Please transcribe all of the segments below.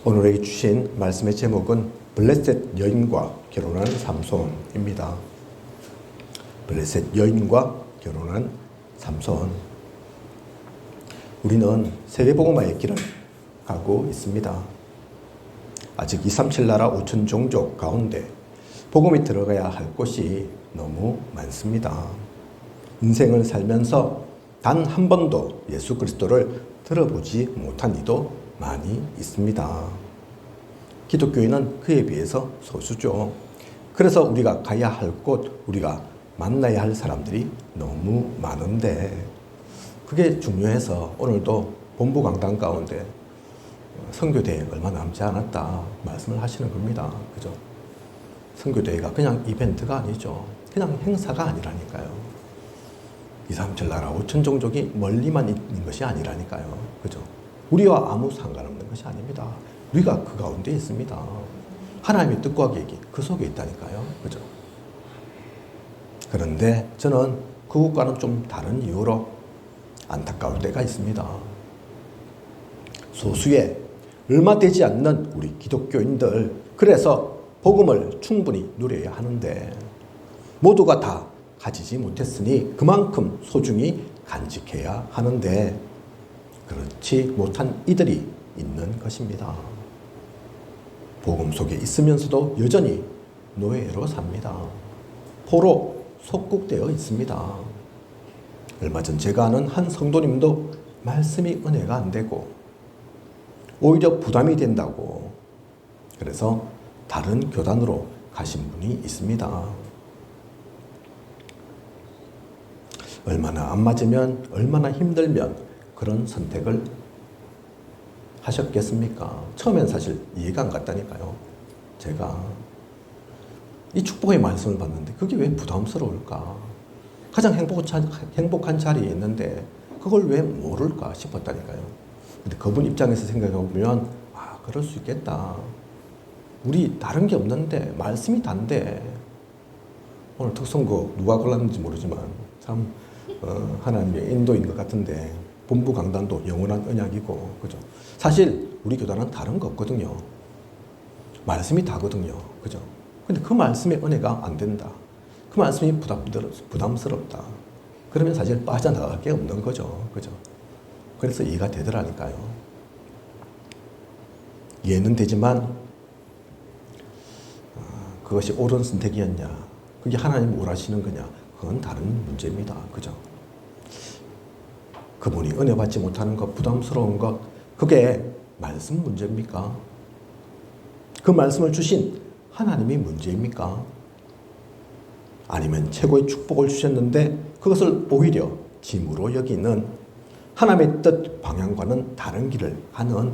오늘에게 주신 말씀의 제목은 블레셋 여인과 결혼한 삼손입니다. 블레셋 여인과 결혼한 삼손. 우리는 세계복음화의 길을 가고 있습니다. 아직 237 나라 5천 종족 가운데 복음이 들어가야 할 곳이 너무 많습니다. 인생을 살면서 단 한 번도 예수 그리스도를 들어보지 못한 이도 많이 있습니다. 기독교인은 그에 비해서 소수죠. 그래서 우리가 가야 할 곳, 우리가 만나야 할 사람들이 너무 많은데 그게 중요해서 오늘도 본부 강단 가운데 선교대회 얼마 남지 않았다 말씀을 하시는 겁니다. 그죠? 선교대회가 그냥 이벤트가 아니죠. 그냥 행사가 아니라니까요. 237 나라 5천 종족이 멀리만 있는 것이 아니라니까요. 그죠? 우리와 아무 상관없는 것이 아닙니다. 우리가 그 가운데 있습니다. 하나님의 뜻과 계획이 그 속에 있다니까요. 그죠? 그런데 저는 그것과는 좀 다른 이유로 안타까울 때가 있습니다. 소수의 얼마 되지 않는 우리 기독교인들, 그래서 복음을 충분히 누려야 하는데 모두가 다 가지지 못했으니 그만큼 소중히 간직해야 하는데 그렇지 못한 이들이 있는 것입니다. 복음 속에 있으면서도 여전히 노예로 삽니다. 포로 속국되어 있습니다. 얼마 전 제가 아는 한 성도님도 말씀이 은혜가 안 되고 오히려 부담이 된다고 그래서 다른 교단으로 가신 분이 있습니다. 얼마나 안 맞으면, 얼마나 힘들면 그런 선택을 하셨겠습니까? 처음엔 사실 이해가 안 갔다니까요. 제가 이 축복의 말씀을 봤는데 그게 왜 부담스러울까? 가장 행복한 자리에 있는데 그걸 왜 모를까 싶었다니까요. 근데 그분 입장에서 생각해 보면 그럴 수 있겠다. 우리 다른 게 없는데 말씀이 단데 오늘 특성고 누가 골랐는지 모르지만 참 하나님의 인도인 것 같은데 본부 강단도 영원한 언약이고, 그죠? 사실 우리 교단은 다른 거 없거든요. 말씀이 다거든요. 그죠? 근데 그 말씀의 은혜가 안 된다. 그 말씀이 부담스럽다. 그러면 사실 빠져나갈 게 없는 거죠. 그죠? 그래서 이해가 되더라니까요. 이해는 되지만 그것이 옳은 선택이었냐, 그게 하나님 원하시는 거냐, 그건 다른 문제입니다. 그죠? 그분이 은혜 받지 못하는 것, 부담스러운 것, 그게 말씀 문제입니까? 그 말씀을 주신 하나님이 문제입니까? 아니면 최고의 축복을 주셨는데 그것을 오히려 짐으로 여기는 하나님의 뜻 방향과는 다른 길을 가는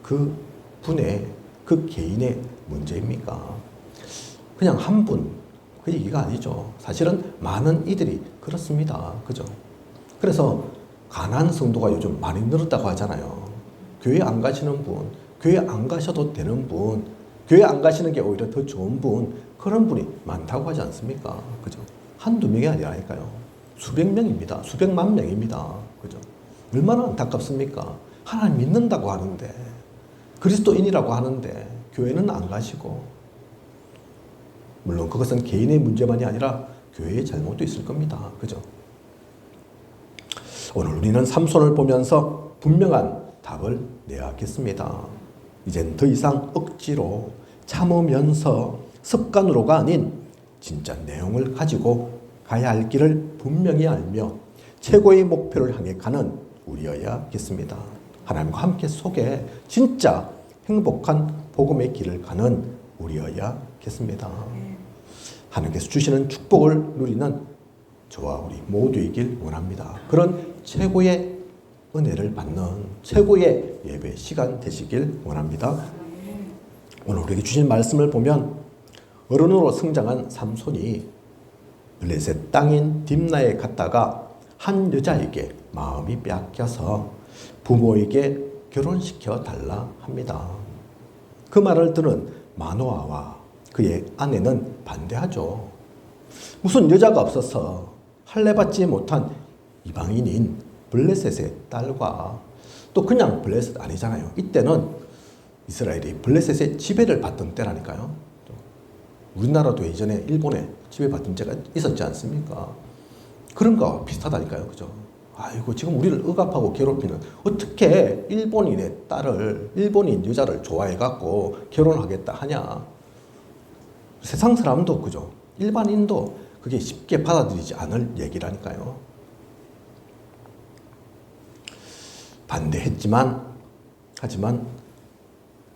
그 분의, 그 개인의 문제입니까? 그냥 한 분, 그 얘기가 아니죠. 사실은 많은 이들이 그렇습니다. 그죠? 그래서 가난한 성도가 요즘 많이 늘었다고 하잖아요. 교회 안 가시는 분, 교회 안 가셔도 되는 분, 교회 안 가시는 게 오히려 더 좋은 분, 그런 분이 많다고 하지 않습니까? 그죠? 한두 명이 아니라니까요. 수백 명입니다. 수백만 명입니다. 그죠? 얼마나 안타깝습니까? 하나님 믿는다고 하는데, 그리스도인이라고 하는데, 교회는 안 가시고, 물론 그것은 개인의 문제만이 아니라 교회의 잘못도 있을 겁니다. 그죠? 오늘 우리는 삼손을 보면서 분명한 답을 내야겠습니다. 이젠 더 이상 억지로 참으면서 습관으로가 아닌 진짜 내용을 가지고 가야 할 길을 분명히 알며 최고의 목표를 향해 가는 우리여야겠습니다. 하나님과 함께 속에 진짜 행복한 복음의 길을 가는 우리여야겠습니다. 하나님께서 주시는 축복을 누리는 저와 우리 모두이길 원합니다. 그런 최고의 은혜를 받는 최고의 예배 시간 되시길 원합니다. 오늘 우리에게 주신 말씀을 보면 어른으로 성장한 삼손이 블레셋 땅인 딥나에 갔다가 한 여자에게 마음이 빼앗겨서 부모에게 결혼시켜 달라 합니다. 그 말을 들은 마노아와 그의 아내는 반대하죠. 무슨 여자가 없어서 할례받지 못한 이방인인 블레셋의 딸과 또 그냥 블레셋 아니잖아요. 이때는 이스라엘이 블레셋의 지배를 받던 때라니까요. 우리나라도 예전에 일본에 지배받던 때가 있었지 않습니까? 그런 거와 비슷하다니까요. 그죠? 아이고, 지금 우리를 억압하고 괴롭히는, 어떻게 일본인의 딸을, 일본인 여자를 좋아해갖고 결혼하겠다 하냐. 세상 사람도, 그죠? 일반인도 그게 쉽게 받아들이지 않을 얘기라니까요. 하지만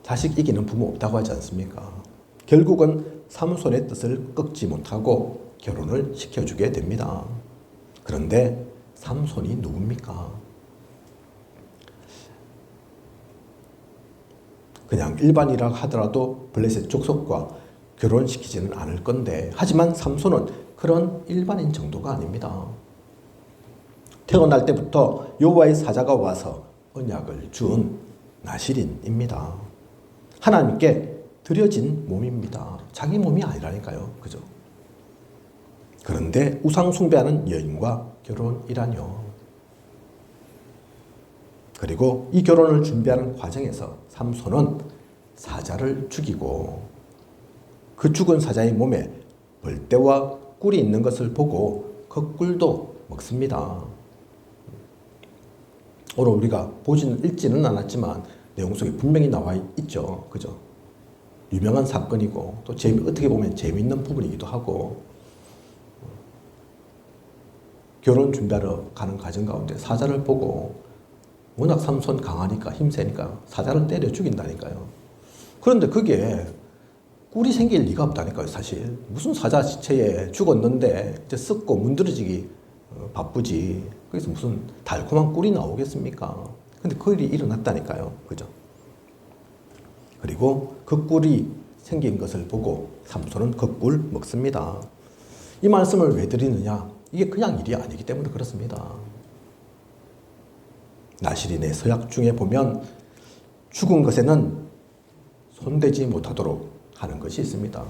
자식 이기는 부모 없다고 하지 않습니까? 결국은 삼손의 뜻을 꺾지 못하고 결혼을 시켜주게 됩니다. 그런데 삼손이 누굽니까? 그냥 일반이라 하더라도 블레셋 족속과 결혼시키지는 않을 건데, 하지만 삼손은 그런 일반인 정도가 아닙니다. 태어날 때부터 여호와의 사자가 와서 언약을 준 나실인입니다. 하나님께 드려진 몸입니다. 자기 몸이 아니라니까요. 그죠? 그런데 우상 숭배하는 여인과 결혼이라뇨. 그리고 이 결혼을 준비하는 과정에서 삼손은 사자를 죽이고 그 죽은 사자의 몸에 벌떼와 꿀이 있는 것을 보고 그 꿀도 먹습니다. 오늘 우리가 읽지는 않았지만 내용 속에 분명히 나와 있죠. 그죠? 유명한 사건이고 또 어떻게 보면 재미있는 부분이기도 하고, 결혼 준비하러 가는 과정 가운데 사자를 보고, 워낙 삼손 강하니까 힘세니까 사자를 때려 죽인다니까요. 그런데 그게 꿀이 생길 리가 없다니까요. 사실 무슨 사자 시체에 죽었는데 이제 썩고 문드러지기 바쁘지, 그래서 무슨 달콤한 꿀이 나오겠습니까? 근데 그 일이 일어났다니까요. 그죠? 그리고 그 꿀이 생긴 것을 보고 삼손은 그 꿀 먹습니다. 이 말씀을 왜 드리느냐? 이게 그냥 일이 아니기 때문에 그렇습니다. 나실인의 서약 중에 보면 죽은 것에는 손대지 못하도록 하는 것이 있습니다.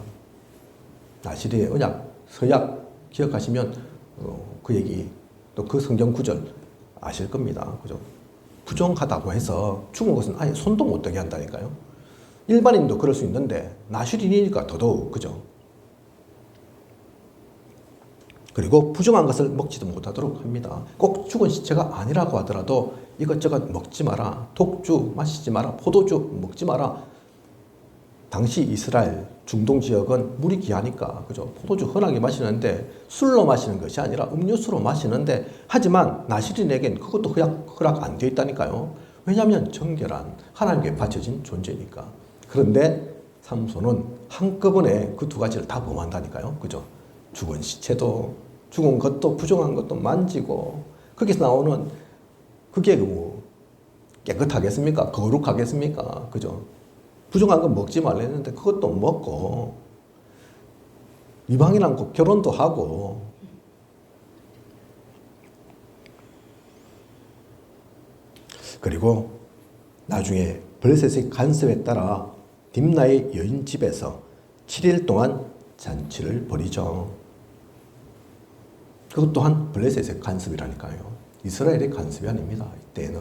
나실인의 언약, 서약 기억하시면 그 얘기, 또 그 성경 구절 아실 겁니다. 그죠? 부정하다고 해서 죽은 것은 아예 손도 못 대게 한다니까요. 일반인도 그럴 수 있는데 나실인이니까 더더욱, 그죠? 그리고 부정한 것을 먹지도 못하도록 합니다. 꼭 죽은 시체가 아니라고 하더라도 이것저것 먹지 마라, 독주 마시지 마라, 포도주 먹지 마라. 당시 이스라엘 중동 지역은 물이 귀하니까, 그죠? 포도주 흔하게 마시는데 술로 마시는 것이 아니라 음료수로 마시는데, 하지만 나실인에겐 그것도 허락 안 되어 있다니까요. 왜냐하면 정결한 하나님께 바쳐진 존재니까. 그런데 삼손은 한꺼번에 그 두 가지를 다 범한다니까요. 그죠? 죽은 시체도, 죽은 것도, 부정한 것도 만지고, 거기서 나오는 그게 뭐 깨끗하겠습니까? 거룩하겠습니까? 그죠? 부정한 거 먹지 말라 했는데 그것도 먹고, 이방인하고 결혼도 하고, 그리고 나중에 블레셋의 간섭에 따라 딥나의 여인 집에서 7일 동안 잔치를 벌이죠. 그것 또한 블레셋의 간섭이라니까요. 이스라엘의 간섭이 아닙니다. 이때는.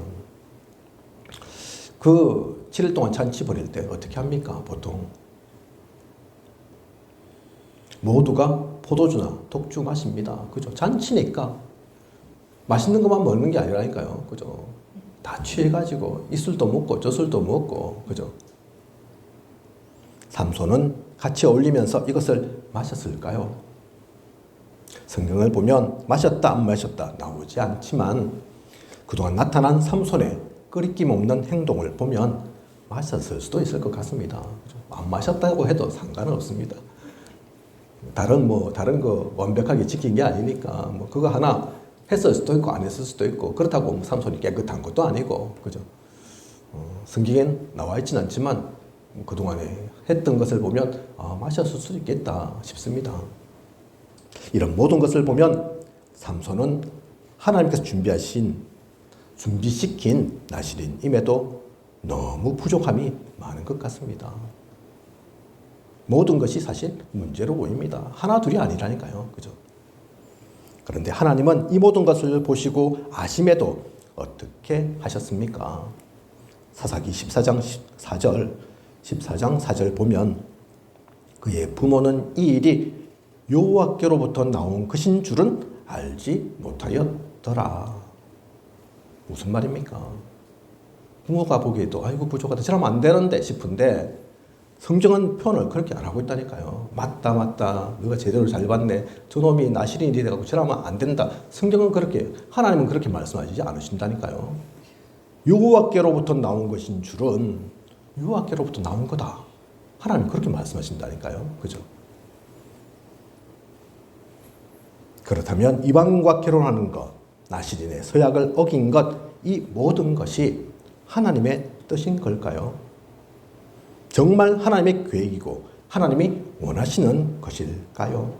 그 7일 동안 잔치 벌일 때 어떻게 합니까? 보통 모두가 포도주나 독주 마십니다. 그죠? 잔치니까 맛있는 것만 먹는 게 아니라니까요. 그죠? 다 취해가지고 이 술도 먹고 저 술도 먹고, 그죠? 삼손은 같이 어울리면서 이것을 마셨을까요? 성경을 보면 마셨다 안 마셨다 나오지 않지만 그동안 나타난 삼손의 끄리낌 없는 행동을 보면 마셨을 수도 있을 것 같습니다. 안 마셨다고 해도 상관은 없습니다. 다른 거 완벽하게 지킨 게 아니니까 뭐 그거 하나 했을 수도 있고 안 했을 수도 있고, 그렇다고 삼손이 깨끗한 것도 아니고, 그죠? 성경엔 나와 있지는 않지만 그동안에 했던 것을 보면 마셨을 수도 있겠다 싶습니다. 이런 모든 것을 보면 삼손은 하나님께서 준비시킨 나실인임에도 너무 부족함이 많은 것 같습니다. 모든 것이 사실 문제로 보입니다. 하나 둘이 아니라니까요. 그죠? 그런데 하나님은 이 모든 것을 보시고 아심에도 어떻게 하셨습니까? 사사기 14장 4절 14장 4절 보면 그의 부모는 이 일이 여호와께로부터 나온 것인 줄은 알지 못하였더라. 무슨 말입니까? 부모가 보기에도 아이고 부족하다 저러면 안 되는데 싶은데 성경은 표현을 그렇게 안 하고 있다니까요. 맞다 너가 제대로 잘 봤네. 저놈이 나실인이 돼가지고 저러면 안 된다. 성경은 그렇게 하나님은 그렇게 말씀하시지 않으신다니까요. 여호와께로부터 나온 것인 줄은 여호와께로부터 나온 거다. 하나님 그렇게 말씀하신다니까요. 그죠? 그렇다면 이방인과 결혼하는 것, 나실인의 서약을 어긴 것, 이 모든 것이 하나님의 뜻인 걸까요? 정말 하나님의 계획이고 하나님이 원하시는 것일까요?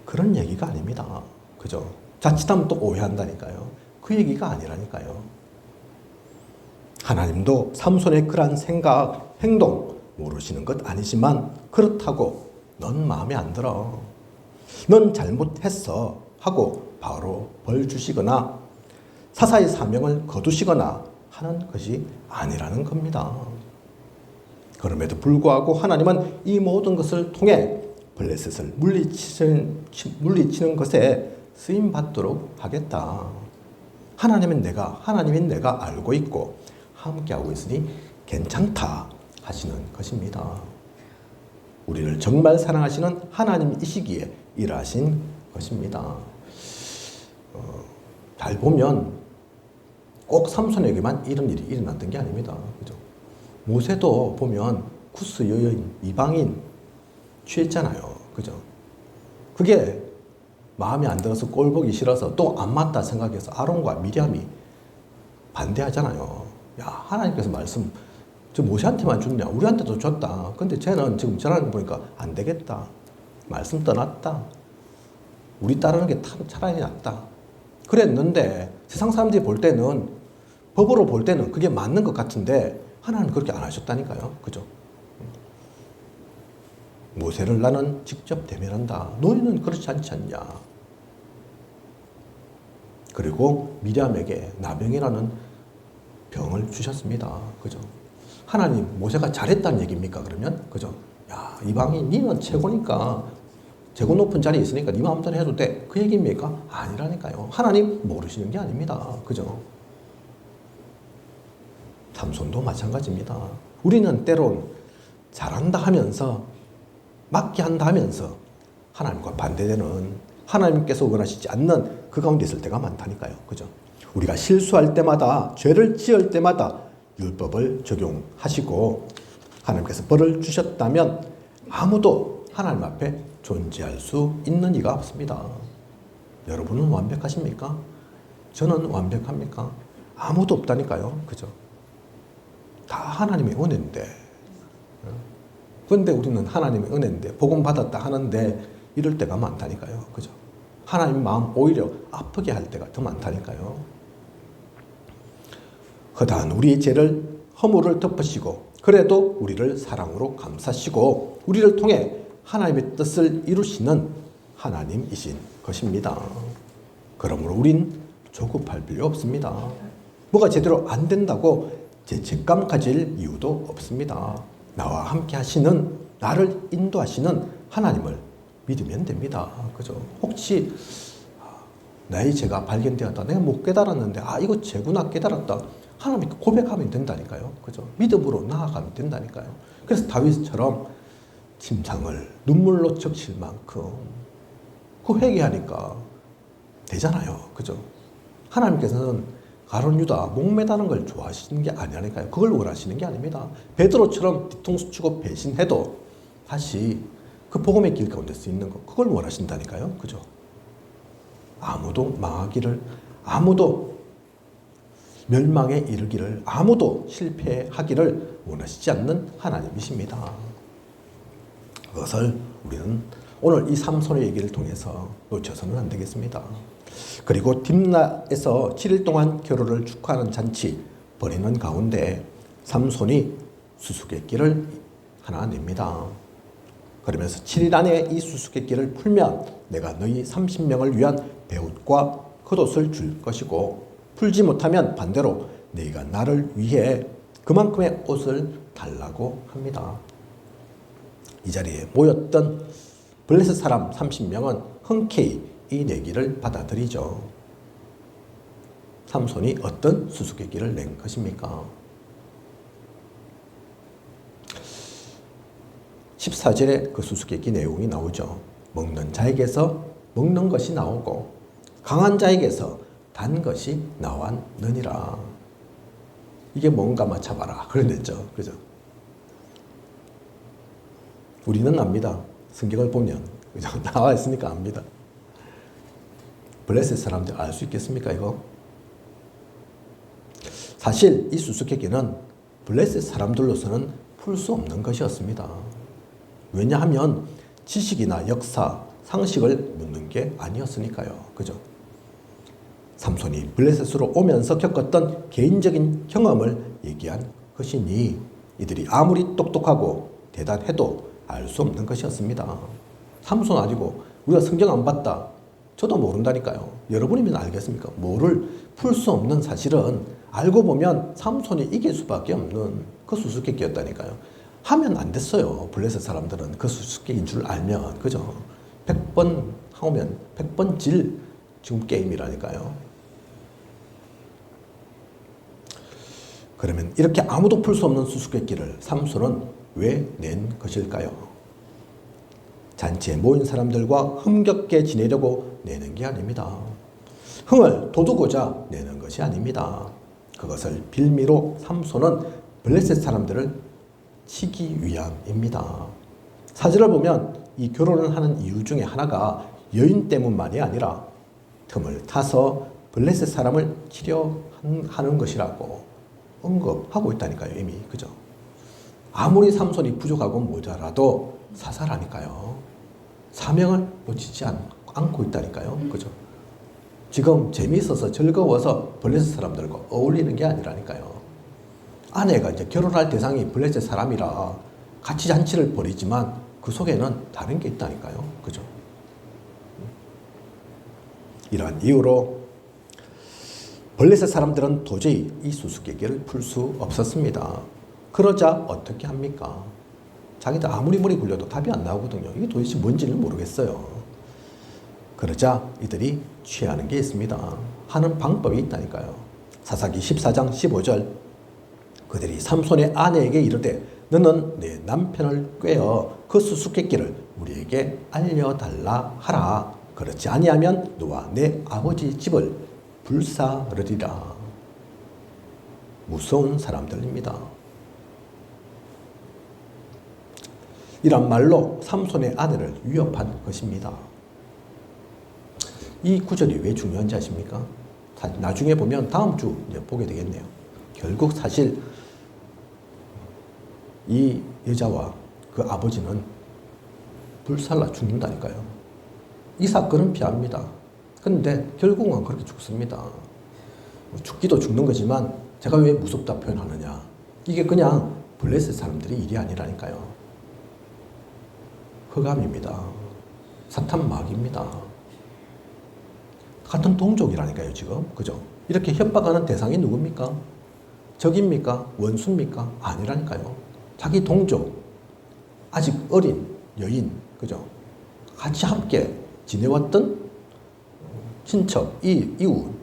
그런 얘기가 아닙니다. 그죠? 자칫하면 또 오해한다니까요. 그 얘기가 아니라니까요. 하나님도 삼손의 그러한 생각, 행동 모르시는 것 아니지만 그렇다고 넌 마음에 안 들어. 넌 잘못했어 하고 바로 벌 주시거나 사사의 사명을 거두시거나 하는 것이 아니라는 겁니다. 그럼에도 불구하고 하나님은 이 모든 것을 통해 블레셋을 물리치는 것에 쓰임받도록 하겠다. 하나님인 내가 알고 있고 함께하고 있으니 괜찮다 하시는 것입니다. 우리를 정말 사랑하시는 하나님이시기에 일하신 것입니다. 잘 보면 꼭 삼손에게만 이런 일이 일어났던 게 아닙니다. 그죠? 모세도 보면 쿠스 여인, 이방인 취했잖아요. 그죠? 그게 마음에 안 들어서 꼴 보기 싫어서 또 안 맞다 생각해서 아론과 미리암이 반대하잖아요. 야, 하나님께서 말씀 저 모세한테만 줬냐? 우리한테도 줬다. 근데 쟤는 지금 저러는 거 보니까 안 되겠다. 말씀 떠났다. 우리 따르는 게 차라리 낫다. 그랬는데 세상 사람들이 볼 때는 법으로 볼 때는 그게 맞는 것 같은데 하나님은 그렇게 안 하셨다니까요. 그죠? 모세를 나는 직접 대면한다. 너희는 그렇지 않지 않냐. 그리고 미리암에게 나병이라는 병을 주셨습니다. 그죠? 하나님, 모세가 잘했다는 얘기입니까? 그러면? 그죠? 야, 이방인, 니는 최고니까, 최고 높은 자리에 있으니까 니 마음대로 해도 돼. 그 얘기입니까? 아니라니까요. 하나님 모르시는 게 아닙니다. 그죠? 삼손도 마찬가지입니다. 우리는 때론 잘한다 하면서, 맞게 한다 하면서, 하나님과 반대되는, 하나님께서 원하시지 않는 그 가운데 있을 때가 많다니까요. 그죠? 우리가 실수할 때마다, 죄를 지을 때마다 율법을 적용하시고 하나님께서 벌을 주셨다면 아무도 하나님 앞에 존재할 수 있는 이가 없습니다. 여러분은 완벽하십니까? 저는 완벽합니까? 아무도 없다니까요. 그죠? 다 하나님의 은혜인데. 그런데 우리는 하나님의 은혜인데 복음 받았다 하는데 이럴 때가 많다니까요. 그죠? 하나님 마음 오히려 아프게 할 때가 더 많다니까요. 허다한 우리의 죄를 허물을 덮으시고 그래도 우리를 사랑으로 감싸시고 우리를 통해 하나님의 뜻을 이루시는 하나님이신 것입니다. 그러므로 우린 조급할 필요 없습니다. 뭐가 제대로 안 된다고 죄책감 가질 이유도 없습니다. 나와 함께 하시는, 나를 인도하시는 하나님을 믿으면 됩니다. 그죠? 혹시 나의 죄가 발견되었다. 내가 못 깨달았는데 이거 죄구나 깨달았다. 하나님께 고백하면 된다니까요. 그죠? 믿음으로 나아가면 된다니까요. 그래서 다윗처럼 침상을 눈물로 적실 만큼 그 회개하니까 되잖아요. 그죠? 하나님께서는 가룟 유다 목매다는 걸 좋아하시는 게 아니라니까요. 그걸 원하시는 게 아닙니다. 베드로처럼 뒤통수 치고 배신해도 다시 그 복음의 길 가운데 서 있는 거 그걸 원하신다니까요. 그죠? 아무도 망하기를, 아무도 멸망에 이르기를, 아무도 실패하기를 원하시지 않는 하나님이십니다. 그것을 우리는 오늘 이 삼손의 얘기를 통해서 놓쳐서는 안 되겠습니다. 그리고 딥나에서 7일 동안 결혼을 축하하는 잔치 벌이는 가운데 삼손이 수수께끼를 하나 냅니다. 그러면서 7일 안에 이 수수께끼를 풀면 내가 너희 30명을 위한 배옷과 겉옷을 줄 것이고 풀지 못하면 반대로 너희가 나를 위해 그만큼의 옷을 알려달라고 합니다. 이 자리에 모였던 블레셋 사람 30명은 흔쾌히 이 내기를 받아들이죠. 삼손이 어떤 수수께끼를 낸 것입니까? 14절에 그 수수께끼 내용이 나오죠. 먹는 자에게서 먹는 것이 나오고 강한 자에게서 단 것이 나왔느니라. 이게 뭔가 맞춰봐라. 그랬죠. 그죠? 우리는 압니다. 성경을 보면. 그죠? 나와 있으니까 압니다. 블레셋 사람들 알 수 있겠습니까, 이거? 사실 이 수수께끼는 블레셋 사람들로서는 풀 수 없는 것이었습니다. 왜냐하면 지식이나 역사, 상식을 묻는 게 아니었으니까요. 그죠? 삼손이 블레셋으로 오면서 겪었던 개인적인 경험을 얘기한 것이니 이들이 아무리 똑똑하고 대단해도 알 수 없는 것이었습니다. 삼손 아니고 우리가 성경 안 봤다. 저도 모른다니까요. 여러분이면 알겠습니까? 뭐를 풀 수 없는 사실은 알고 보면 삼손이 이길 수밖에 없는 그 수수께끼였다니까요. 하면 안 됐어요. 블레셋 사람들은 그 수수께끼인 줄 알면. 그죠? 100번 하면 100번 질 지금 게임이라니까요. 그러면 이렇게 아무도 풀 수 없는 수수께끼를 삼손은 왜 낸 것일까요? 잔치에 모인 사람들과 흥겹게 지내려고 내는 게 아닙니다. 흥을 돋우고자 내는 것이 아닙니다. 그것을 빌미로 삼손은 블레셋 사람들을 치기 위함입니다. 사절을 보면 이 결혼을 하는 이유 중에 하나가 여인 때문만이 아니라 틈을 타서 블레셋 사람을 치려하는 것이라고 언급하고 있다니까요. 이미. 그죠? 아무리 삼손이 부족하고 모자라도 사살하니까요. 사명을 놓치지 않고 있다니까요. 그죠? 지금 재미있어서 즐거워서 블레셋 사람들과 어울리는 게 아니라니까요. 아내가 이제 결혼할 대상이 블레셋 사람이라 같이 잔치를 벌이지만 그 속에는 다른 게 있다니까요. 그죠? 이러한 이유로 블레셋 사람들은 도저히 이 수수께끼를 풀 수 없었습니다. 그러자 어떻게 합니까? 자기들 아무리 굴려도 답이 안 나오거든요. 이게 도대체 뭔지는 모르겠어요. 그러자 이들이 취하는 게 있습니다. 하는 방법이 있다니까요. 사사기 14장 15절 그들이 삼손의 아내에게 이르되 너는 내 남편을 꾀어 그 수수께끼를 우리에게 알려달라 하라. 그렇지 아니하면 너와 내 아버지 집을 불사르리라. 무서운 사람들입니다. 이란 말로 삼손의 아내를 위협한 것입니다. 이 구절이 왜 중요한지 아십니까? 나중에 보면 다음 주 이제 보게 되겠네요. 결국 사실 이 여자와 그 아버지는 불살라 죽는다니까요. 이 사건은 피합니다. 그런데 결국은 그렇게 죽습니다. 죽기도 죽는 거지만 제가 왜 무섭다 표현하느냐. 이게 그냥 블레셋 사람들의 일이 아니라니까요. 흑암입니다. 사탄 마귀입니다. 같은 동족이라니까요, 지금. 그죠? 이렇게 협박하는 대상이 누굽니까? 적입니까? 원수입니까? 아니라니까요. 자기 동족, 아직 어린 여인, 그죠? 같이 함께 지내왔던 친척, 이웃.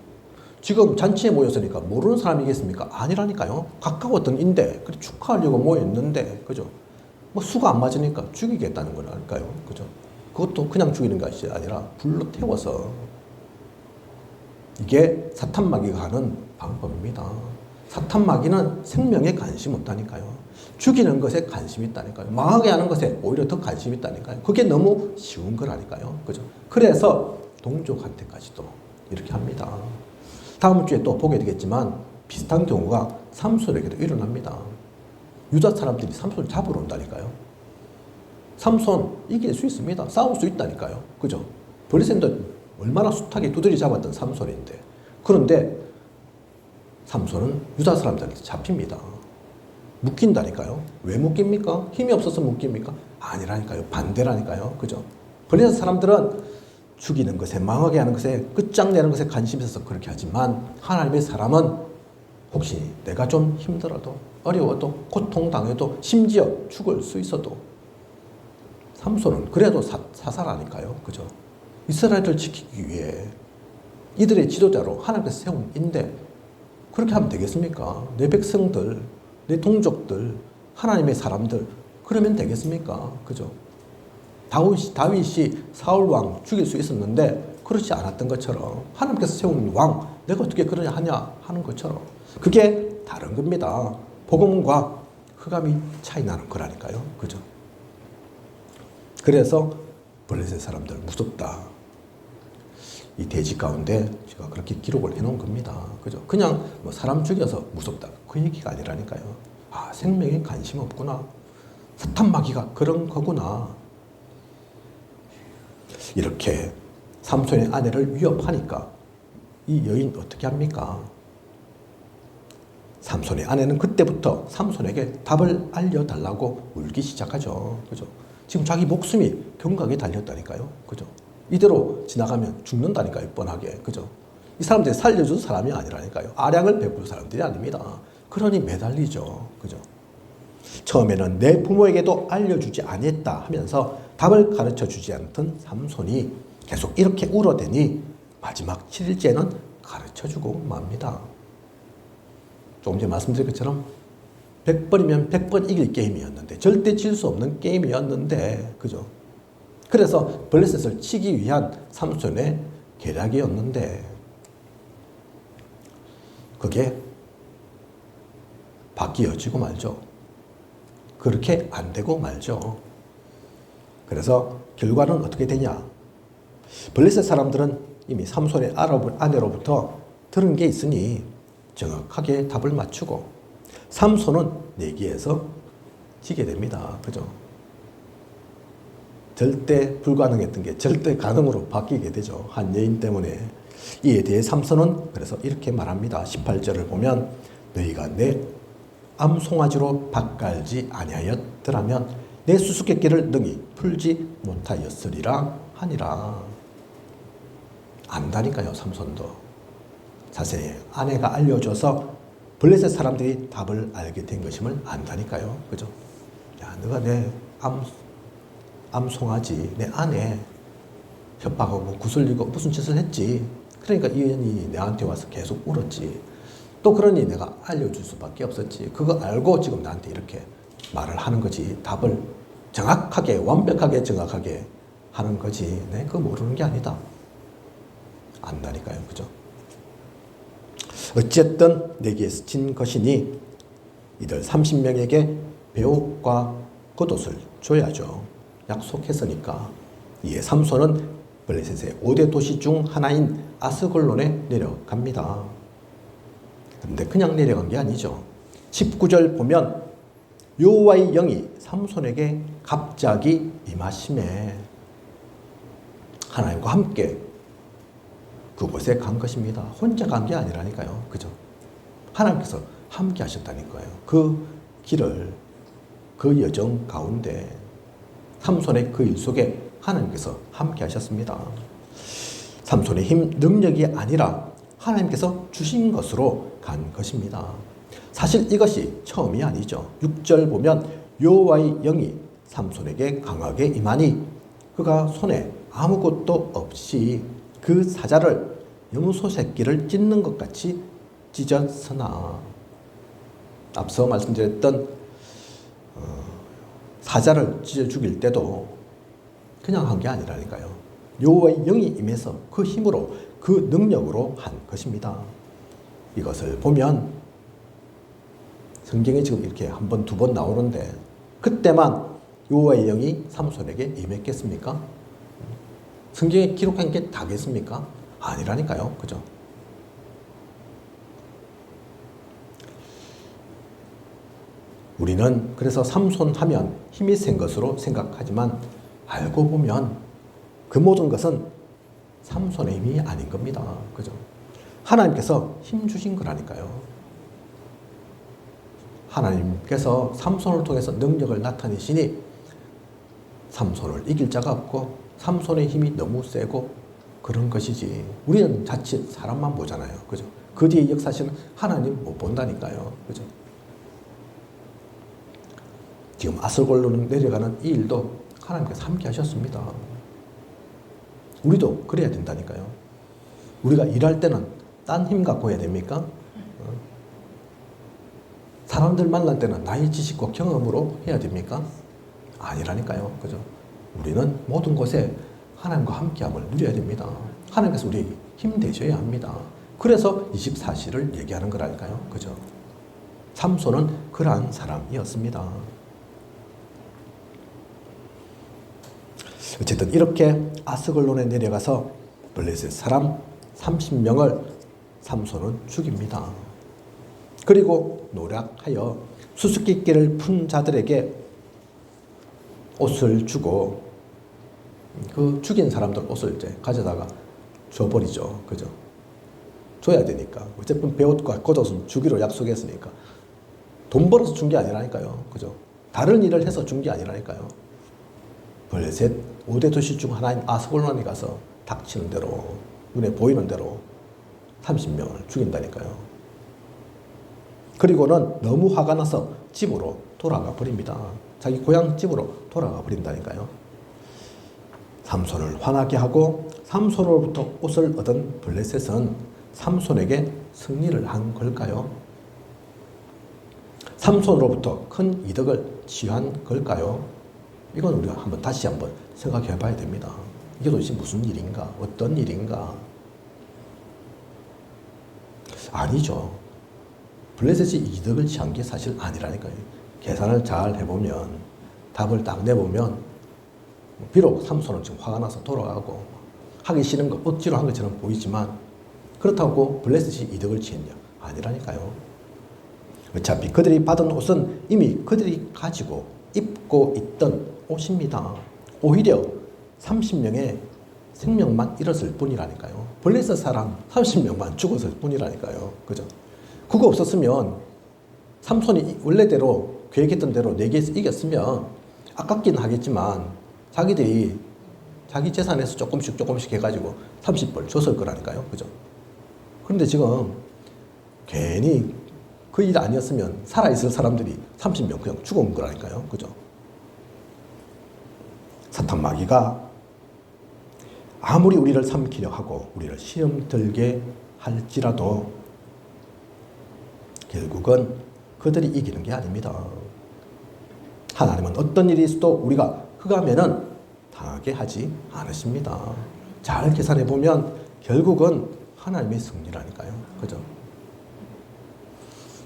지금 잔치에 모였으니까 모르는 사람이겠습니까? 아니라니까요. 가까웠던 인데, 그래 축하하려고 모였는데, 그죠? 뭐 수가 안 맞으니까 죽이겠다는 거라니까요. 그죠? 그것도 그냥 죽이는 것이 아니라 불로 태워서. 이게 사탄 마귀가 하는 방법입니다. 사탄 마귀는 생명에 관심 없다니까요. 죽이는 것에 관심이 있다니까요. 망하게 하는 것에 오히려 더 관심이 있다니까요. 그게 너무 쉬운 거라니까요. 그죠? 그래서 동족한테까지도 이렇게 합니다. 다음 주에 또 보게 되겠지만 비슷한 경우가 삼손에게도 일어납니다. 유다 사람들이 삼손을 잡으러 온다니까요. 삼손 이길 수 있습니다. 싸울 수 있다니까요. 그죠? 블레셋들 얼마나 숱하게 두드리 잡았던 삼손인데. 그런데 삼손은 유다 사람들한테 잡힙니다. 묶인다니까요. 왜 묶입니까? 힘이 없어서 묶입니까? 아니라니까요. 반대라니까요. 그죠? 블레셋 사람들은 죽이는 것에, 망하게 하는 것에, 끝장내는 것에 관심이 있어서 그렇게 하지만 하나님의 사람은 혹시 내가 좀 힘들어도 어려워도 고통당해도 심지어 죽을 수 있어도 삼손은 그래도 사살하니까요. 그죠? 이스라엘을 지키기 위해 이들의 지도자로 하나님께서 세운 인데 그렇게 하면 되겠습니까? 내 백성들, 내 동족들, 하나님의 사람들 그러면 되겠습니까? 그죠? 다윗이 사울 왕 죽일 수 있었는데 그렇지 않았던 것처럼 하나님께서 세운 왕 내가 어떻게 그러냐 하냐 하는 것처럼 그게 다른 겁니다. 복음과 흑암이 차이 나는 거라니까요. 그죠? 그래서 블레셋 사람들 무섭다. 이 대지 가운데 제가 그렇게 기록을 해놓은 겁니다. 그죠? 그냥 뭐 사람 죽여서 무섭다. 그 얘기가 아니라니까요. 아, 생명에 관심 없구나. 사탄마귀가 그런 거구나. 이렇게 삼손의 아내를 위협하니까 이 여인 어떻게 합니까? 삼손의 아내는 그때부터 삼손에게 답을 알려달라고 울기 시작하죠. 그죠? 지금 자기 목숨이 경각에 달렸다니까요. 그죠? 이대로 지나가면 죽는다니까요. 뻔하게. 그죠? 이 사람들이 살려준 사람이 아니라니까요. 아량을 베풀 사람들이 아닙니다. 그러니 매달리죠. 그죠? 처음에는 내 부모에게도 알려주지 아니했다 하면서 답을 가르쳐 주지 않던 삼손이 계속 이렇게 울어대니 마지막 7일째는 가르쳐 주고 맙니다. 조금 전에 말씀드린 것처럼 100번이면 100번 이길 게임이었는데 절대 질 수 없는 게임이었는데 그죠? 그래서 블레셋을 치기 위한 삼손의 계략이었는데 그게 바뀌어지고 말죠. 그렇게 안 되고 말죠. 그래서 결과는 어떻게 되냐? 블레셋 사람들은 이미 삼손의 아내로부터 들은 게 있으니 정확하게 답을 맞추고 삼손은 내기에서 지게 됩니다. 그죠? 절대 불가능했던 게 절대 가능으로 바뀌게 되죠. 한 여인 때문에. 이에 대해 삼손은 그래서 이렇게 말합니다. 18절을 보면 너희가 내 암송아지로 밭갈지 아니하였더라면 내 수수께끼를 능히 풀지 못하였으리라 하니라. 안다니까요. 삼손도. 자세히 아내가 알려줘서 블레셋 사람들이 답을 알게 된 것임을 안다니까요. 그죠? 야, 너가 내 암송아지, 내 아내 협박하고 구슬리고 무슨 짓을 했지. 그러니까 이 여인이 내한테 와서 계속 울었지. 또 그러니 내가 알려줄 수밖에 없었지. 그거 알고 지금 나한테 이렇게 말을 하는 거지. 답을 정확하게, 완벽하게, 정확하게 하는 거지. 내 그거 모르는 게 아니다. 안다니까요. 그죠? 어쨌든 내게서 진 것이니 이들 30명에게 배옥과 겉옷을 줘야죠. 약속했으니까. 이에 삼손은 블레셋의 5대 도시 중 하나인 아스글론에 내려갑니다. 그런데 그냥 내려간 게 아니죠. 19절 보면 여호와의 영이 삼손에게 갑자기 임하심에 하나님과 함께 그곳에 간 것입니다. 혼자 간 게 아니라니까요. 그죠? 하나님께서 함께 하셨다니까요. 그 길을, 그 여정 가운데 삼손의 그 일 속에 하나님께서 함께 하셨습니다. 삼손의 힘, 능력이 아니라 하나님께서 주신 것으로 간 것입니다. 사실 이것이 처음이 아니죠. 6절 보면 여호와의 영이 삼손에게 강하게 임하니 그가 손에 아무것도 없이 그 사자를 염소 새끼를 찢는 것 같이 찢었으나 앞서 말씀드렸던 사자를 찢어 죽일 때도 그냥 한 게 아니라니까요. 여호와의 영이 임해서 그 힘으로 그 능력으로 한 것입니다. 이것을 보면 성경에 지금 이렇게 한 번, 두 번 나오는데 그때만 여호와의 영이 삼손에게 임했겠습니까? 성경에 기록한 게 다겠습니까? 아니라니까요. 그죠? 우리는 그래서 삼손 하면 힘이 센 것으로 생각하지만 알고 보면 그 모든 것은 삼손의 힘이 아닌 겁니다. 그죠? 하나님께서 힘 주신 거라니까요. 하나님께서 삼손을 통해서 능력을 나타내시니 삼손을 이길 자가 없고 삼손의 힘이 너무 세고 그런 것이지. 우리는 자칫 사람만 보잖아요. 그죠? 그 뒤에 역사시는 하나님 못 본다니까요. 그죠? 지금 아스골로 내려가는 이 일도 하나님께서 함께 하셨습니다. 우리도 그래야 된다니까요. 우리가 일할 때는 딴 힘 갖고 해야 됩니까? 사람들 만날 때는 나의 지식과 경험으로 해야 됩니까? 아니라니까요. 그죠? 우리는 모든 곳에 하나님과 함께함을 누려야 됩니다. 하나님께서 우리 힘 되셔야 합니다. 그래서 24시를 얘기하는 거라니까요. 그죠? 삼손은 그러한 사람이었습니다. 어쨌든 이렇게 아스글론에 내려가서 블레셋 사람 30명을 삼손은 죽입니다. 그리고 노력하여 수수께끼를 푼 자들에게 옷을 주고 그 죽인 사람들 옷을 이제 가져다가 줘버리죠. 그죠? 줘야 되니까. 어쨌든 배옷과 겉옷은 주기로 약속했으니까. 돈 벌어서 준 게 아니라니까요. 그죠? 다른 일을 해서 준 게 아니라니까요. 블레셋 5대 도시 중 하나인 아스골론에 가서 닥치는 대로, 눈에 보이는 대로 30명을 죽인다니까요. 그리고는 너무 화가 나서 집으로 돌아가 버립니다. 자기 고향 집으로 돌아가 버린다니까요. 삼손을 화나게 하고 삼손으로부터 옷을 얻은 블레셋은 삼손에게 승리를 한 걸까요? 삼손으로부터 큰 이득을 취한 걸까요? 이건 우리가 다시 한번 생각해 봐야 됩니다. 이게 도대체 무슨 일인가? 어떤 일인가? 아니죠. 블레셋이 이득을 취한 게 사실 아니라니까요. 계산을 잘 해보면, 답을 딱 내보면, 비록 삼손은 지금 화가 나서 돌아가고, 하기 싫은 거 억지로 한 것처럼 보이지만, 그렇다고 블레셋이 이득을 취했냐? 아니라니까요. 어차피 그들이 받은 옷은 이미 그들이 가지고 입고 있던 옷입니다. 오히려 30명의 생명만 잃었을 뿐이라니까요. 블레셋 사람 30명만 죽었을 뿐이라니까요. 그죠? 그거 없었으면 삼손이 원래대로 계획했던 대로 4개에서 이겼으면 아깝긴 하겠지만 자기들이 자기 재산에서 조금씩 해가지고 30벌 줬을 거라니까요. 그죠? 그런데 지금 괜히 그 일 아니었으면 살아있을 사람들이 30명 그냥 죽은 거라니까요. 그죠? 사탄 마귀가 아무리 우리를 삼키려 하고 우리를 시험 들게 할지라도 결국은 그들이 이기는 게 아닙니다. 하나님은 어떤 일이 있어도 우리가 흑암에는 당하게 하지 않으십니다. 잘 계산해 보면 결국은 하나님의 승리라니까요. 그죠?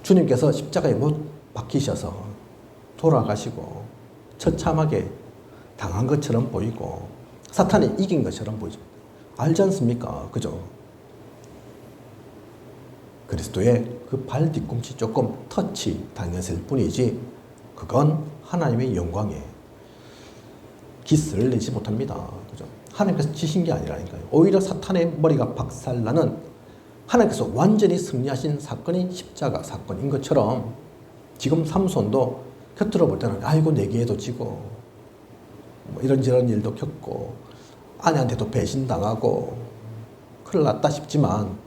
주님께서 십자가에 못 박히셔서 돌아가시고 처참하게 당한 것처럼 보이고 사탄이 이긴 것처럼 보이죠. 알지 않습니까? 그죠? 그리스도의 그 발 뒤꿈치 조금 터치 당했을 뿐이지 그건 하나님의 영광에 기스를 내지 못합니다. 그죠? 하나님께서 지신 게 아니라니까요. 오히려 사탄의 머리가 박살나는 하나님께서 완전히 승리하신 사건이 십자가 사건인 것처럼 지금 삼손도 곁으로 볼 때는 아이고 내기에도 지고 뭐 이런저런 일도 겪고 아내한테도 배신당하고 큰일 났다 싶지만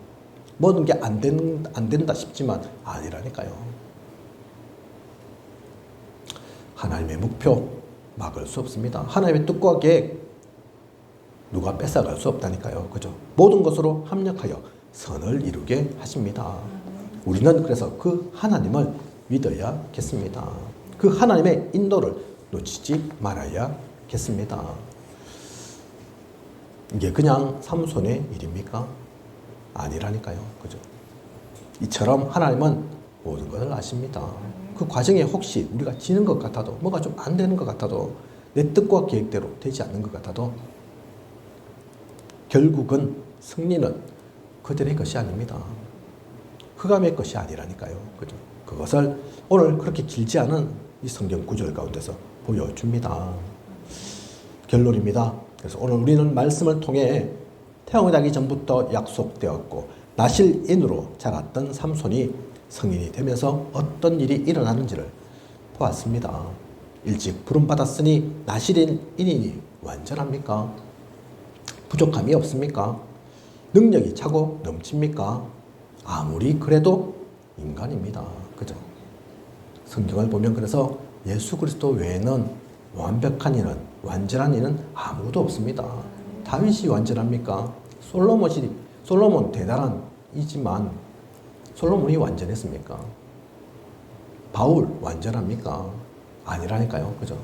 모든 게 안 된다 싶지만 아니라니까요. 하나님의 목표 막을 수 없습니다. 하나님의 뜻과 계획 누가 뺏어갈 수 없다니까요. 그죠? 모든 것으로 합력하여 선을 이루게 하십니다. 우리는 그래서 그 하나님을 믿어야겠습니다. 그 하나님의 인도를 놓치지 말아야겠습니다. 이게 그냥 삼손의 일입니까? 아니라니까요. 그죠? 이처럼 하나님은 모든 것을 아십니다. 그 과정에 혹시 우리가 지는 것 같아도 뭐가 좀 안 되는 것 같아도 내 뜻과 계획대로 되지 않는 것 같아도 결국은 승리는 그들의 것이 아닙니다. 흑암의 것이 아니라니까요. 그죠? 그것을 오늘 그렇게 길지 않은 이 성경 구절 가운데서 보여줍니다. 결론입니다. 그래서 오늘 우리는 말씀을 통해 태어나기 전부터 약속되었고 나실인으로 자랐던 삼손이 성인이 되면서 어떤 일이 일어나는지를 보았습니다. 일찍 부름받았으니 나실인이니 완전합니까? 부족함이 없습니까? 능력이 차고 넘칩니까? 아무리 그래도 인간입니다. 그죠? 성경을 보면 그래서 예수 그리스도 외에는 완벽한 이는, 완전한 이는 아무도 없습니다. 다윗이 완전합니까? 솔로몬 대단한 이지만 솔로몬이 완전했습니까? 바울 완전합니까? 아니라니까요. 그죠?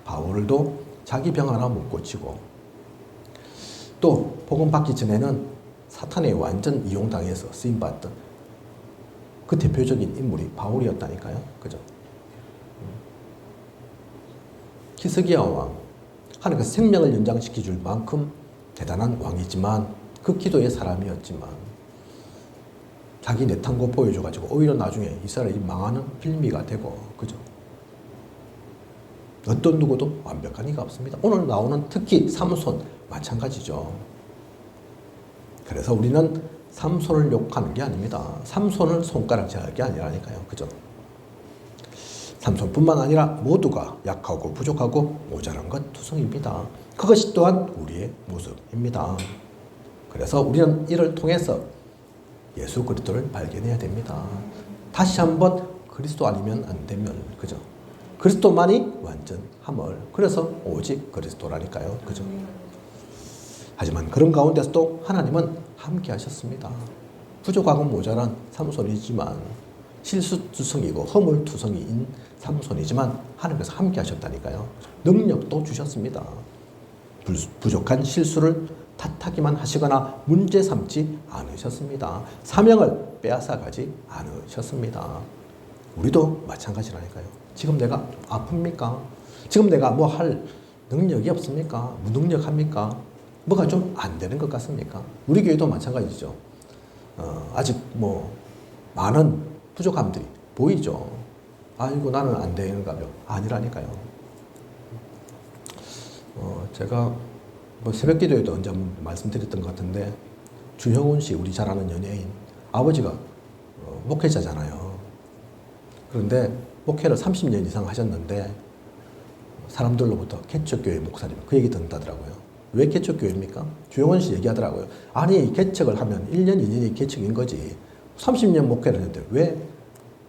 바울도 자기 병 하나 못 고치고 또 복음 받기 전에는 사탄에 완전 이용당해서 쓰임받던 그 대표적인 인물이 바울이었다니까요. 그죠? 히스기야 왕, 하나님께서 생명을 연장시켜 줄 만큼 대단한 왕이지만 극기도의 사람이었지만 자기 내탕고 보여줘가지고 오히려 나중에 이스라엘이 망하는 빌미가 되고, 그죠? 어떤 누구도 완벽한 이가 없습니다. 오늘 나오는 특히 삼손 마찬가지죠. 그래서 우리는 삼손을 욕하는 게 아닙니다. 삼손을 손가락질할 게 아니라니까요. 그죠? 삼손뿐만 아니라 모두가 약하고 부족하고 모자란 것 투성입니다. 그것이 또한 우리의 모습입니다. 그래서 우리는 이를 통해서 예수 그리스도를 발견해야 됩니다. 다시 한번 그리스도 아니면 안 되면, 그죠? 그리스도만이 완전함을, 그래서 오직 그리스도라니까요. 그죠? 하지만 그런 가운데서도 하나님은 함께 하셨습니다. 부족하고 모자란 삼손이지만 실수투성이고 허물투성이인 삼손이지만 하나님께서 함께 하셨다니까요. 능력도 주셨습니다. 부족한 실수를 탓하기만 하시거나 문제 삼지 않으셨습니다. 사명을 빼앗아가지 않으셨습니다. 우리도 마찬가지라니까요. 지금 내가 아픕니까? 지금 내가 뭐 할 능력이 없습니까? 무능력합니까? 뭐가 좀 안 되는 것 같습니까? 우리 교회도 마찬가지죠. 아직 뭐 많은 부족함들이 보이죠. 아이고 나는 안 되는가요? 아니라니까요. 제가 뭐 새벽 기도에도 언제 한번 말씀드렸던 것 같은데 주형훈 씨, 우리 잘 아는 연예인 아버지가 목회자잖아요. 그런데 목회를 30년 이상 하셨는데 사람들로부터 개척교회 목사님 그 얘기 듣는다더라고요. 왜 개척교회입니까? 주영원 씨 얘기하더라고요. 아니 개척을 하면 1년 2년이 개척인 거지 30년 목회를 했는데 왜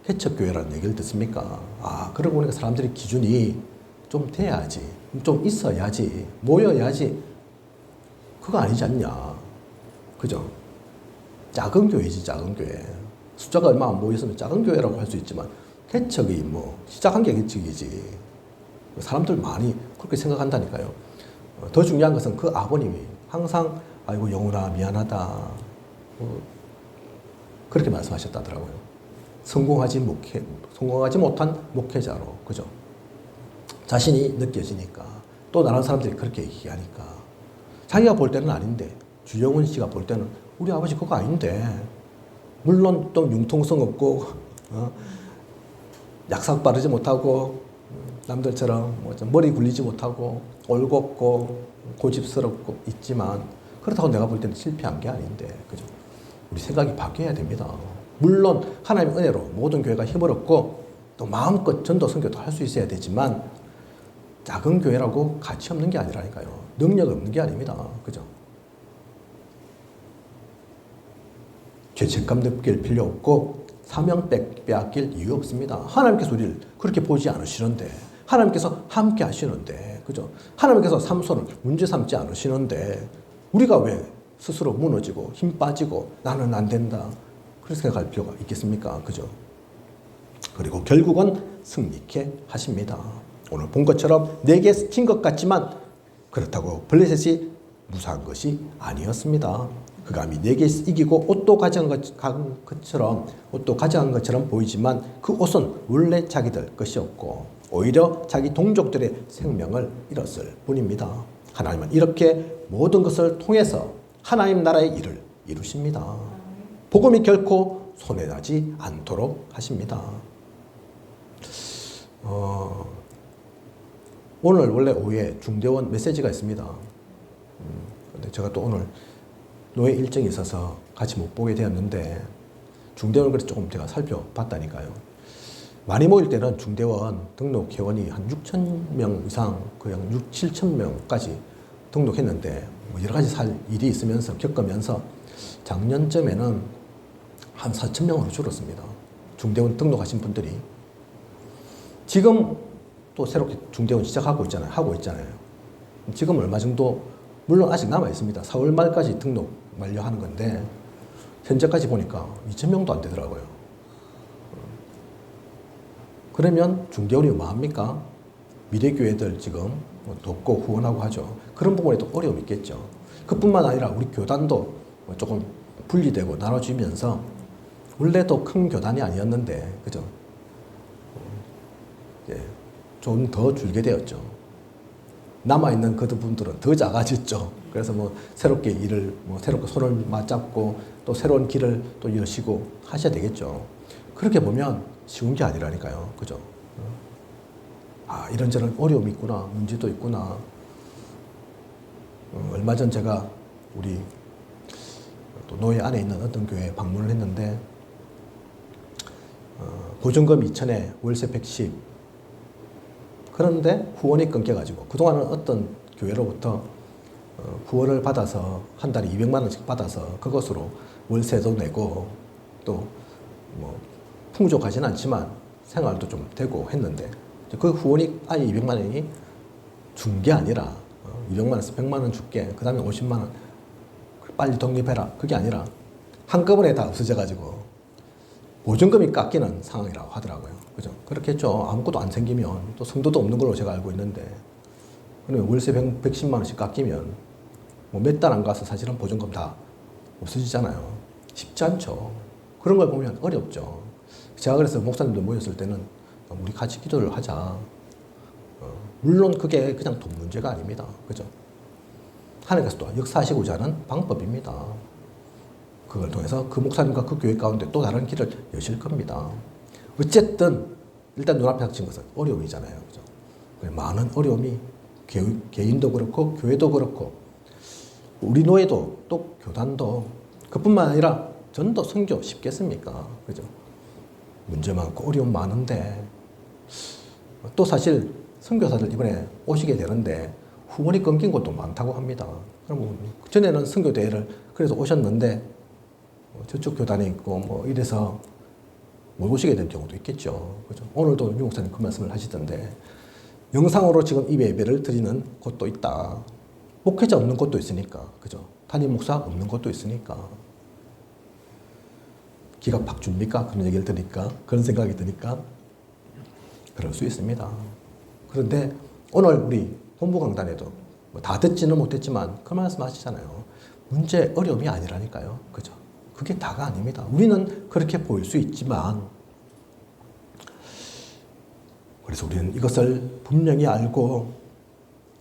개척교회라는 얘기를 듣습니까? 아, 그러고 보니까 사람들이 기준이 좀 돼야지, 좀 있어야지, 모여야지, 그거 아니지 않냐. 그죠? 작은 교회지, 작은 교회. 숫자가 얼마 안 모였으면 작은 교회라고 할 수 있지만 개척이 뭐 시작한 게 개척이지. 사람들 많이 그렇게 생각한다니까요. 더 중요한 것은 그 아버님이 항상 아이고 영훈아 미안하다 그렇게 말씀하셨다더라고요. 성공하지 못한 목회자로, 그죠? 자신이 느껴지니까 또 다른 사람들이 그렇게 얘기하니까 자기가 볼 때는 아닌데 주영훈 씨가 볼 때는 우리 아버지 그거 아닌데 물론 또 융통성 없고 약삭 바르지 못하고 남들처럼 뭐 머리 굴리지 못하고 올곧고 고집스럽고 있지만 그렇다고 내가 볼 때는 실패한 게 아닌데, 그죠? 우리 생각이 바뀌어야 됩니다. 물론 하나님의 은혜로 모든 교회가 힘을 얻고 또 마음껏 전도 선교도 할 수 있어야 되지만 작은 교회라고 가치 없는 게 아니라니까요. 능력 없는 게 아닙니다. 그죠? 죄책감 느낄 필요 없고 사명 빼앗길 이유 없습니다. 하나님께서 우리를 그렇게 보지 않으시는데, 하나님께서 함께 하시는데, 그죠? 하나님께서 삼손을 문제 삼지 않으시는데 우리가 왜 스스로 무너지고 힘 빠지고 나는 안 된다 그렇게 생각할 필요가 있겠습니까? 그죠? 그리고 결국은 승리케 하십니다. 오늘 본 것처럼 4개 스친 것 같지만 그렇다고 블레셋이 무사한 것이 아니었습니다. 그 감히 4개 이기고 옷도 가져간 것처럼 보이지만 그 옷은 원래 자기들 것이었고 오히려 자기 동족들의 생명을 잃었을 뿐입니다. 하나님은 이렇게 모든 것을 통해서 하나님 나라의 일을 이루십니다. 복음이 결코 손해나지 않도록 하십니다. 오늘 원래 오후에 중대원 메시지가 있습니다. 근데 제가 또 오늘 노예 일정이 있어서 같이 못 보게 되었는데 중대원 그래서 조금 제가 살펴봤다니까요. 많이 모일 때는 중대원 등록 회원이 한 6,000명 이상, 거의 한 6, 7,000명까지 등록했는데 뭐 여러 가지 일이 있으면서 겪으면서 작년쯤에는 한 4천 명으로 줄었습니다. 중대원 등록하신 분들이. 지금 또 새롭게 중대원 시작하고 있잖아요. 하고 있잖아요. 지금 얼마 정도, 물론 아직 남아 있습니다. 4월 말까지 등록 완료하는 건데, 현재까지 보니까 2천 명도 안 되더라고요. 그러면 중대원이 뭐합니까? 미래교회들 지금 돕고 후원하고 하죠. 그런 부분에도 어려움이 있겠죠. 그뿐만 아니라 우리 교단도 조금 분리되고 나눠지면서 원래도 큰 교단이 아니었는데, 그죠? 좀 더 줄게 되었죠. 남아있는 그분들은 더 작아졌죠. 그래서 새롭게 일을, 새롭게 손을 맞잡고 또 새로운 길을 또 여시고 하셔야 되겠죠. 그렇게 보면 쉬운 게 아니라니까요. 그죠? 아, 이런저런 어려움이 있구나. 문제도 있구나. 얼마 전 제가 우리 또 노예 안에 있는 어떤 교회에 방문을 했는데, 보증금 2천에 월세 110. 그런데 후원이 끊겨가지고, 그동안은 어떤 교회로부터 후원을 받아서 한 달에 200만 원씩 받아서 그것으로 월세도 내고 또 풍족하진 않지만 생활도 좀 되고 했는데, 그 후원이 아예 200만 원이 준 게 아니라 200만 원에서 100만 원 줄게, 그 다음에 50만 원 빨리 독립해라, 그게 아니라 한꺼번에 다 없어져가지고 보증금이 깎이는 상황이라고 하더라고요. 그죠? 그렇게 했죠. 아무것도 안 생기면, 또 성도도 없는 걸로 제가 알고 있는데, 그러면 월세 110만 원씩 깎이면 몇 달 안 가서 사실은 보증금 다 없어지잖아요. 쉽지 않죠. 그런 걸 보면 어렵죠. 제가 그래서 목사님들 모였을 때는 우리 같이 기도를 하자. 물론 그게 그냥 돈 문제가 아닙니다. 그죠? 하나님께서 또 역사하시고자 하는 방법입니다. 그걸 통해서 그 목사님과 그 교회 가운데 또 다른 길을 여실 겁니다. 어쨌든 일단 눈앞에 닥친 것은 어려움이잖아요. 그죠? 많은 어려움이 개인도 그렇고 교회도 그렇고 우리 노예도 또 교단도, 그뿐만 아니라 전도 선교 쉽겠습니까? 그죠? 문제 많고 어려움 많은데, 또 사실 선교사들 이번에 오시게 되는데 후원이 끊긴 곳도 많다고 합니다. 그럼 전에는 선교대회를 그래서 오셨는데 저쪽 교단에 있고 이래서 못 오시게 될 경우도 있겠죠. 그죠? 오늘도 유 목사님 그 말씀을 하시던데, 영상으로 지금 예배를 드리는 곳도 있다. 목회자 없는 곳도 있으니까, 그죠? 담임 목사 없는 곳도 있으니까. 기가 팍 줍니까? 그런 얘기를 들으니까, 그런 생각이 드니까 그럴 수 있습니다. 그런데 오늘 우리 본부 강단에도 다 듣지는 못했지만 그 말씀 하시잖아요. 문제, 어려움이 아니라니까요. 그죠? 그게 다가 아닙니다. 우리는 그렇게 보일 수 있지만, 그래서 우리는 이것을 분명히 알고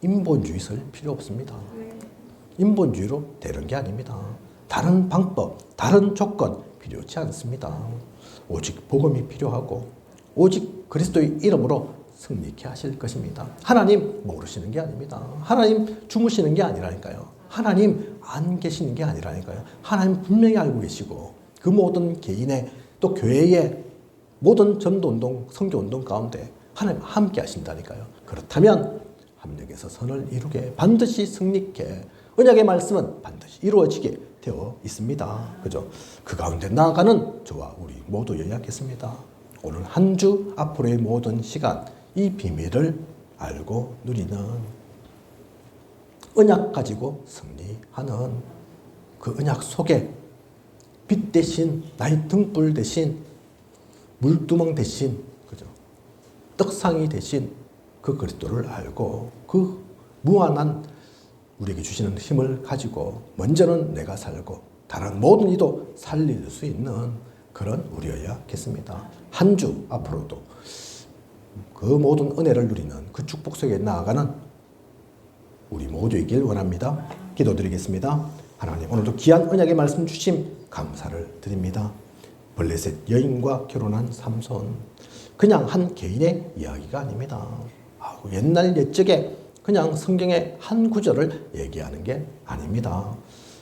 인본주의 쓸 필요 없습니다. 인본주의로 되는 게 아닙니다. 다른 방법, 다른 조건 필요치 않습니다. 오직 복음이 필요하고 오직 그리스도의 이름으로 승리케 하실 것입니다. 하나님 모르시는 게 아닙니다. 하나님 주무시는 게 아니라니까요. 하나님 안 계시는 게 아니라니까요. 하나님 분명히 알고 계시고 그 모든 개인의 또 교회의 모든 전도운동, 선교운동 가운데 하나님 함께 하신다니까요. 그렇다면 합력해서 선을 이루게, 반드시 승리케, 언약의 말씀은 반드시 이루어지게 되어 있습니다. 그죠? 그 가운데 나아가는 저와 우리 모두 연약했습니다. 오늘 한 주 앞으로의 모든 시간 이 비밀을 알고 누리는, 언약 가지고 승리하는 그 언약 속에 빛 대신, 나의 등불 대신, 물두멍 대신, 그죠? 떡상이 대신 그 그리스도를 알고 그 무한한 우리에게 주시는 힘을 가지고 먼저는 내가 살고 다른 모든 이도 살릴 수 있는 그런 우리여야겠습니다. 한 주 앞으로도 그 모든 은혜를 누리는 그 축복 속에 나아가는 우리 모두이길 원합니다. 기도드리겠습니다. 하나님, 오늘도 귀한 언약의 말씀 주심 감사를 드립니다. 블레셋 여인과 결혼한 삼손, 그냥 한 개인의 이야기가 아닙니다. 옛날 옛적에 그냥 성경의 한 구절을 얘기하는 게 아닙니다.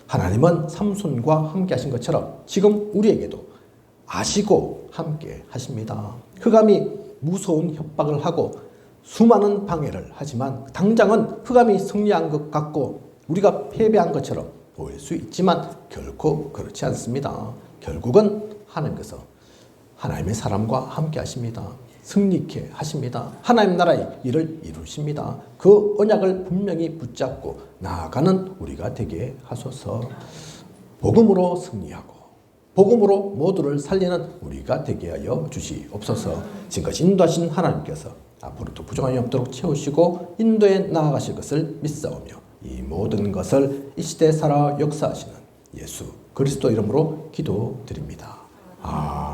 하나님은 삼손과 함께 하신 것처럼 지금 우리에게도 아시고 함께 하십니다. 흑암이 무서운 협박을 하고 수많은 방해를 하지만 당장은 흑암이 승리한 것 같고 우리가 패배한 것처럼 보일 수 있지만 결코 그렇지 않습니다. 결국은 하나님께서 하나님의 사람과 함께 하십니다. 승리케 하십니다. 하나님 나라의 일을 이루십니다. 그 언약을 분명히 붙잡고 나아가는 우리가 되게 하소서. 복음으로 승리하고 복음으로 모두를 살리는 우리가 되게 하여 주시옵소서. 지금까지 인도하신 하나님께서 앞으로도 부족함이 없도록 채우시고 인도에 나아가실 것을 믿사오며 이 모든 것을 이 시대에 살아 역사하시는 예수 그리스도 이름으로 기도드립니다. 아멘.